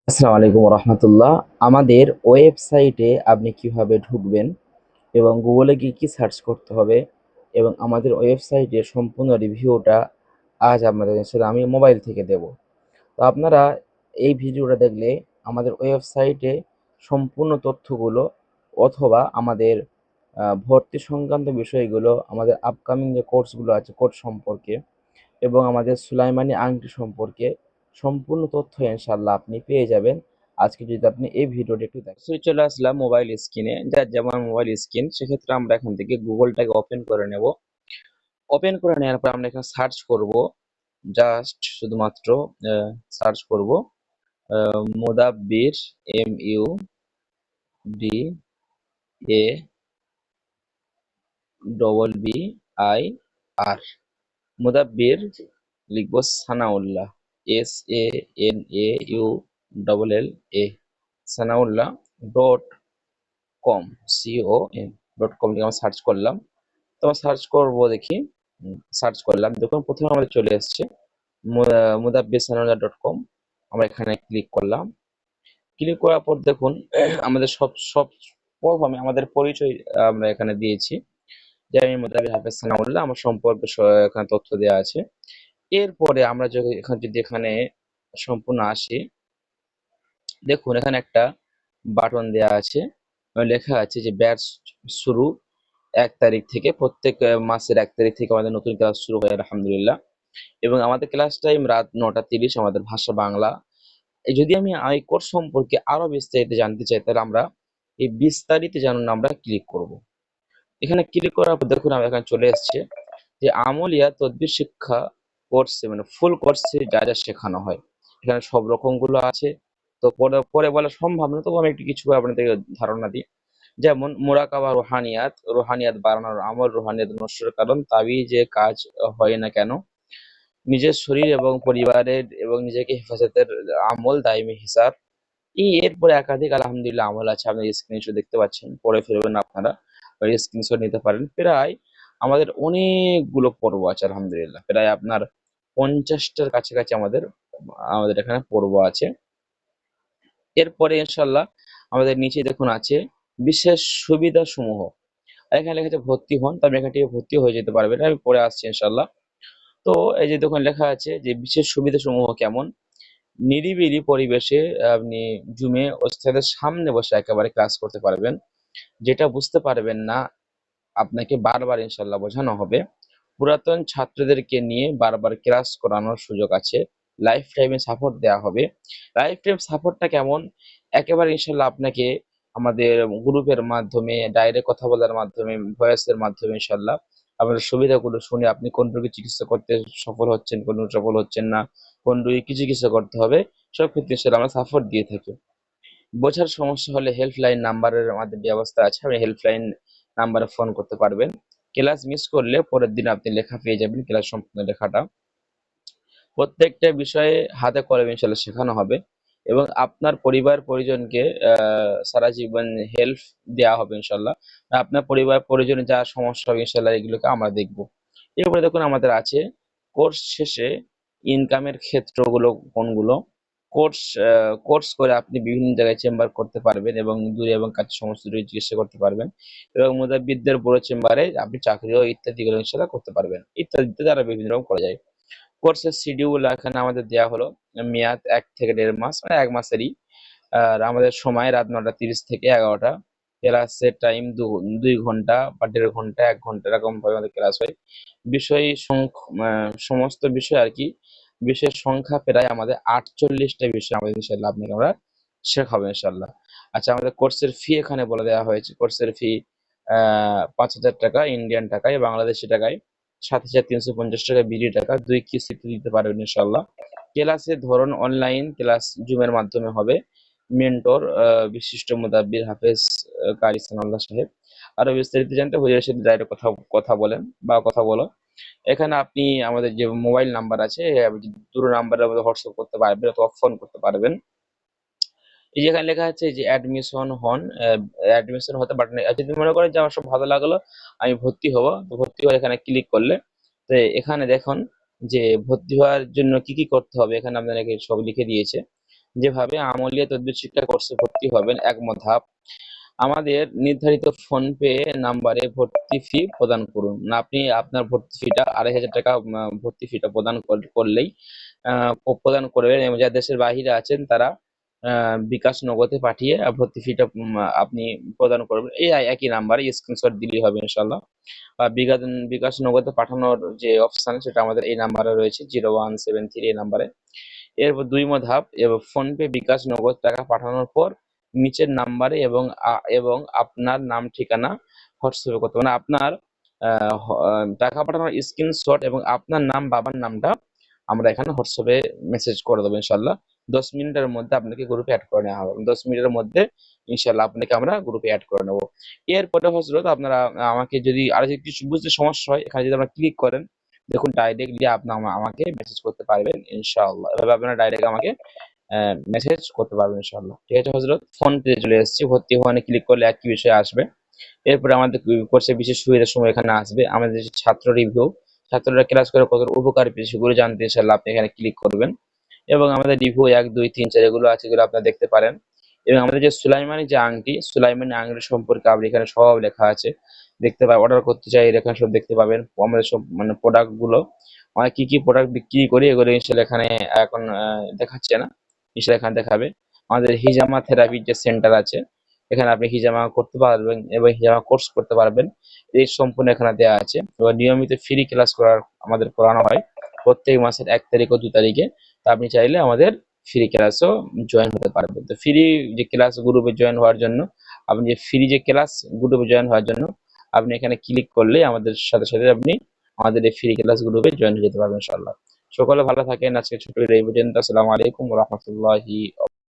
আসসালামু আলাইকুম রহমতুল্লাহ। আমাদের ওয়েবসাইটে আপনি কিভাবে ঢুকবেন এবং গুগলে গিয়ে কি সার্চ করতে হবে এবং আমাদের ওয়েবসাইটের সম্পূর্ণ রিভিউটা আজ আপনাদের সাথে আমি মোবাইল থেকে দেব। তো আপনারা এই ভিডিওটা দেখলে আমাদের ওয়েবসাইটে সম্পূর্ণ তথ্যগুলো অথবা আমাদের ভর্তি সংক্রান্ত বিষয়গুলো, আমাদের আপকামিং যে কোর্সগুলো আছে কোর্স সম্পর্কে এবং আমাদের সুলাইমানি আংটি সম্পর্কে সম্পূর্ণ তথ্য ইনশাআল্লাহ আপনি পেয়ে যাবেন আজকে যদি আপনি এই ভিডিওটি একটু দেখেন। সো চলে আসলাম মোবাইল স্ক্রিনে, যার যেমন মোবাইল স্ক্রিন, সেক্ষেত্রে আমরা এখান থেকে গুগলটাকে ওপেন করে নেব। ওপেন করে নেওয়ার পর আমরা এখানে সার্চ করব, জাস্ট শুধুমাত্র সার্চ করব মুদাব্বির, MUDABBIR, মুদাব্বির লিখবো Sanaullah, SANAULLA, Sanaullah dot com, COM.com লিখে আমরা সার্চ করলাম। তো সার্চ করব দেখি, সার্চ করলাম, দেখুন প্রথমে আমাদের চলে এসছে মুদাব্বির সানাউল্লাহ .com। আমরা এখানে ক্লিক করলাম। ক্লিক করার পর দেখুন আমাদের সব সব প্রথমে আমাদের পরিচয় আমরা এখানে দিয়েছি যে আমি মুদাব্বির হাফেজ সানাউল্লাহ, আমার সম্পর্কে এখানে তথ্য দেওয়া আছে। এরপরে আমরা যদি এখানে সম্পূর্ণ আসি, দেখুন এখানে একটা বাটন দেওয়া আছে, লেখা আছে যে ব্যাচ শুরু 1 তারিখ থেকে, প্রত্যেক মাসের 1 তারিখ থেকে আমাদের নতুন ক্লাস শুরু হয় আলহামদুলিল্লাহ। এবং আমাদের ক্লাস টাইম রাত 9টা 30, আমাদের ভাষা বাংলা। যদি আমি এই কোর্স সম্পর্কে আরো বিস্তারিত জানতে চাই, তাহলে আমরা এই বিস্তারিত জানুন আমরা ক্লিক করব। এখানে ক্লিক করার পর দেখুন আমরা এখানে চলে এসছে যে আমলিয়া তদবির শিক্ষা কোর্সে, মানে ফুল কোর্সে যা যা শেখানো হয়, এখানে সব রকম গুলো আছে। তো পরে পরে বলা সম্ভব না, তবু আমি একটু কিছু আপনাদেরকে ধারণা দিই। যেমন মুরাকাবা, রুহানিয়াত, রুহানিয়াত বাড়ানোর আমল, রুহানিয়াত নষ্টের কারণ, তাবিজে কাজ হয় না কেন, নিজের শরীর এবং পরিবারের এবং নিজেকে হেফাজতের আমল, দায়মি হিসাব। এরপরে একাধিক আলহামদুলিল্লাহ আমল আছে, আপনি স্ক্রিনশট দেখতে পাচ্ছেন, পড়ে ফেলবেন আপনারা, স্ক্রিনশট নিতে পারেন। প্রায় আমাদের অনেকগুলো পর্ব আছে আলহামদুলিল্লাহ, প্রায় আপনার 50টার কাছাকাছি আমাদের আমাদের এখানে পর্ব আছে। এরপরে ইনশাল্লাহ আমাদের নিচে দেখুন আছে বিশেষ সুবিধা সমূহ, এখানে লেখা আছে ভর্তি হন, তবে এখান থেকে ভর্তি হয়ে যেতে পারবেন, আমি পরে আসছি ইনশাল্লাহ। তো এই যে দেখুন লেখা আছে যে বিশেষ সুবিধা সমূহ কেমন, নিরিবিলি পরিবেশে আপনি জুমে ওস্তাদের সামনে বসে একেবারে ক্লাস করতে পারবেন, যেটা বুঝতে পারবেন না আপনাকে বারবার ইনশাল্লাহ বোঝানো হবে। পুরাতন ছাত্রদেরকে নিয়ে বারবার ক্লাস করানোর সুযোগ আছে। লাইফ টাইমে সাপোর্ট দেওয়া হবে। লাইফ টাইম সাপোর্টটা কেমন, একেবারে ইনশাল্লাহ আপনাকে আমাদের গ্রুপের মাধ্যমে, ডাইরেক্ট কথা বলার মাধ্যমে, ভয়েসের মাধ্যমে ইনশাল্লাহ আপনার সুবিধাগুলো শুনে আপনি কোন রোগী চিকিৎসা করতে সফল হচ্ছেন, কোন সফল হচ্ছেন না, কোন রোগী কি চিকিৎসা করতে হবে, সব ক্ষেত্রে ইনশাল্লাহ আমরা সাপোর্ট দিয়ে থাকি। বোঝার সমস্যা হলে হেল্পলাইন নাম্বারের আমাদের ব্যবস্থা আছে, আপনি হেল্পলাইন নাম্বারে ফোন করতে পারবেন। ক্লাস মিস করলে পরের দিন আপনি লেখা পেয়ে যাবেন, ক্লাস সম্পূর্ণ লেখাটা। প্রত্যেকটা বিষয়ে হাতে কলমে ইনশাল্লাহ শেখানো হবে এবং আপনার পরিবার পরিজনকে সারা জীবন হেল্প দেওয়া হবে ইনশাল্লাহ। আপনার পরিবার পরিজনের যা সমস্যা হবে ইনশাল্লাহ এগুলোকে আমরা দেখব। এরপরে দেখুন আমাদের আছে কোর্স শেষে ইনকামের ক্ষেত্রগুলো কোনগুলো। কোর্স কোর্স করে আপনি বিভিন্ন জায়গায় চেম্বার করতে পারবেন এবং দূরে এবং কাছে সমস্ত রোগী চিকিৎসা করতে পারবেন, এবং মুদাব্বিরদের বড় চেম্বারে আপনি চাকরিও ইত্যাদিগুলো ইনশাল্লাহ করতে পারবেন, ইত্যাদি ইত্যাদি আরো বিভিন্ন রকম করা যায়। কোর্সের শিডিউল এখানে আমাদের দেওয়া হলো, মেয়াদ 1 থেকে 1.5 মাস, মানে 1 মাসেরই। আর আমাদের সময় রাত 9টা 30 থেকে 11টা। ক্লাসের টাইম 2 ঘন্টা বা 1.5 ঘন্টা 1 ঘন্টা এরকম ভাবে আমাদের ক্লাস হয়। বিষয় সমস্ত বিষয় আর কি, বিষয়ের সংখ্যা প্রায় আমাদের 48টা বিষয় আমাদের ইনশাল্লাহ আপনাকে আমরা শেখাবো ইনশাল্লাহ। আচ্ছা, আমাদের কোর্সের ফি এখানে বলে দেওয়া হয়েছে। কোর্সের ফি 5,000 টাকা ইন্ডিয়ান টাকায়, বাংলাদেশি টাকায় 7,350 টাকা বিডি টাকা, 2 কিস্তিতে দিতে পারবেন ইনশাল্লাহ। ক্লাসের ধরন অনলাইন ক্লাস, জুমের মাধ্যমে হবে। মেন্টর বিশিষ্ট মুদাব্বির হাফেজ কারি সানাউল্লাহ সাহেব। আরো বিস্তারিত জানতে হুজুরের সাথে ডাইরেক্ট কথা কথা বলেন বা কথা বলো। এখানে আপনি আমাদের যে মোবাইল নাম্বার আছে, দুটো নাম্বারের মধ্যে হোয়াটসঅ্যাপ করতে পারবেন অথবা ফোন করতে পারবেন। এই যেখানে লেখা আছে যে অ্যাডমিশন হন, অ্যাডমিশন হতে বাটনে, যদি মনে করেন যে আমার সব ভালো লাগলো আমি ভর্তি হব, তো ভর্তি হওয়ার এখানে ক্লিক করলে, তো এখানে দেখুন যে ভর্তি হওয়ার জন্য কি কি করতে হবে, এখানে আপনাদেরকে সব লিখে দিয়েছে। যেভাবে আমলিয়া তদবির শিক্ষা কোর্সে ভর্তি হবেন, এক ধাপ, আমাদের নির্ধারিত ফোন পে নাম্বারে ভর্তি ফি প্রদান করুন। আপনি আপনার ভর্তি ফিটা 2,500 টাকা ভর্তি ফিটা প্রদান করলেই প্রদান করবেন, এবং যারা দেশের বাইরে আছেন তারা বিকাশ নগদে পাঠিয়ে ভর্তি ফিটা আপনি প্রদান করবেন। এই একই নাম্বারে স্ক্রিনশট দিলেই হবে ইনশাল্লাহ। বিকাশ বিকাশ নগদে পাঠানোর যে অপশন সেটা আমাদের এই নাম্বারে রয়েছে 0173 এই নাম্বারে। এরপর 2 ধাপ, এবং ফোনপে বিকাশ নগদ টাকা পাঠানোর পর নিচের নাম্বারে এবং আপনার নাম ঠিকানা হোয়াটসঅ্যাপে করতে, মানে আপনার টাকা পাঠানোর স্ক্রিনশট এবং আপনার নাম, বাবার নামটা আমরা এখানে হোয়াটসঅ্যাপে মেসেজ করে দেবো ইনশাল্লাহ। 10 মিনিটের মধ্যে আপনাকে গ্রুপে অ্যাড করে নেওয়া হবে। 10 মিনিটের মধ্যে ইনশাল্লাহ আপনাকে আমরা গ্রুপে অ্যাড করে নেবো। এরপরে হজরত আপনারা আমাকে যদি আরো কিছু বুঝতে সমস্যা হয়, এখানে যদি আপনারা ক্লিক করেন, দেখুন ডাইরেক্টলি আপনি আমাকে মেসেজ করতে পারবেন ইনশাআল্লাহ। এভাবে আপনারা ডাইরেক্ট আমাকে মেসেজ করতে পারবেন ইনশাআল্লাহ। ঠিক আছে হজরত, ফোন পেতে চলে এসেছি, ভর্তি হওয়া ক্লিক করলে একই বিষয় আসবে। এরপরে আমাদের কোর্সের বিশেষ সুবিধার সময় এখানে আসবে, আমাদের যে ছাত্র রিভিউ, ছাত্ররা ক্লাস করে কত উপকার পেয়েছে সেগুলো জানতে ইনশাআল্লাহ আপনি এখানে ক্লিক করবেন, এবং আমাদের রিভিউ 1, 2, 3, 4 এগুলো আছে, এগুলো আপনারা দেখতে পারেন। এবং আমাদের যে সুলাইমানি যে আংটি, সুলাইমানি আংটি সম্পর্কে আপনি এখানে সব লেখা আছে, দেখতে পাবেন। অর্ডার করতে চাই এখানে সব দেখতে পাবেন, আমাদের সব মানে প্রোডাক্ট গুলো, আমরা কি কি প্রোডাক্ট বিক্রি করি এগুলো ইনশাআল্লাহ এখানে এখন দেখাচ্ছে না, ইনশাআল্লাহ এখানে দেখাবে। আমাদের হিজামা থেরাপির যে সেন্টার আছে, এখানে আপনি হিজামা করতে পারবেন এবং হিজামা কোর্স করতে পারবেন, এই সম্পূর্ণ এখানে দেওয়া আছে। এবং নিয়মিত ফ্রি ক্লাস আমাদের করানো হয় প্রত্যেক মাসের 1 তারিখ ও 2 তারিখে। তা আপনি চাইলে আমাদের ফ্রি ক্লাসও জয়েন হতে পারবেন। তো ফ্রি যে ক্লাস গ্রুপে জয়েন হওয়ার জন্য, আপনি যে ফ্রি যে ক্লাস গ্রুপে জয়েন হওয়ার জন্য আপনি এখানে ক্লিক করলে আমাদের সাথে সাথে আপনি আমাদের এই ফ্রি ক্লাস গ্রুপে জয়েন হয়ে যেতে পারবেন ইনশাআল্লাহ। সকলে ভালো থাকেন, আজকে ছোট এই পর্যন্ত। আসসালামু আলাইকুম ওয়া রাহমাতুল্লাহি